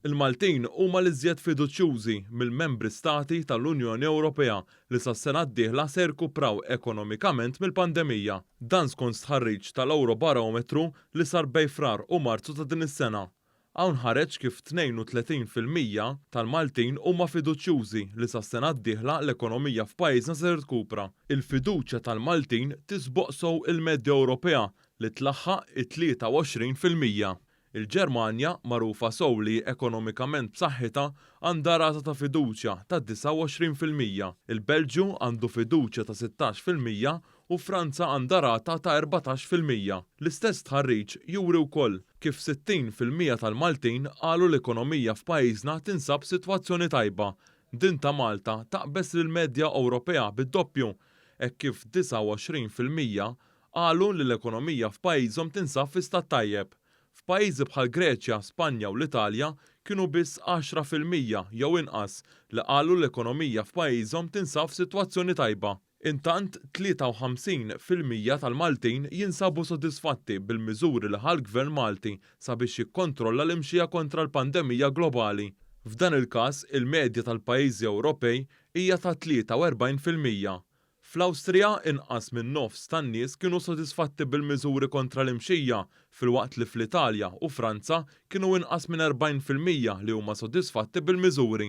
Il-Maltin huma l-iżjed fiduċjużi mill-membri stati tal-Unjoni Ewropea li sas-sena d-dieħla se jirkupraw ekonomikament mill-pandemija. Dan skont stħarriġ tal-Eurobarometru li sar bejn frar u Marzu ta' din is-sena. Hawn ħareġ kif 32% tal-Maltin huma fiduċjużi li sas-sena d-dieħla l-ekonomija f'pajjiżna se tirkupra. Il-fiduċja tal-Maltin tisboq sew il-medja Ewropea li tlaħħaq it-23%. Il-Ġermanja magħrufa sew li ekonomikament b'saħħitha għandha rata ta' fiduċja ta' 29%, il-Belġju għandu fiduċja ta' 16% u Franza għandha rata ta' 14%. L-istess tħarriġ juri wkoll kif 60% tal-Maltin qalu l-ekonomija f'pajjiżna tinsab sitwazzjoni tajba. Din ta' Malta taqbeż lill-medja Ewropea bid-doppju, hekk kif 29% qalu li l-ekonomija f'pajjiżhom tinsab fi stat tajjeb. F'pajjiżi bħal Greċja, Spanja u l-Italja kienu biss 10% jew inqas li qalu l-ekonomija f'pajjiżhom tinsab f'sitwazzjoni tajba. Intant 53% tal-Maltin jinsabu sodisfatti bil-miżuri li ħal-Gvern Malti sabiex jikkontrolla l-imxija kontra l-pandemija globali. F'dan il-każ il-medja tal-pajjiżi Ewropej hija ta' 43%. Fl-Awstrija inqas minn nofs tan-nies kienu sodisfatti bil-miżuri kontra l-imxija, filwaqt li fl-Italja u Franza kienu inqas minn 40% li huma sodisfatti bil-miżuri.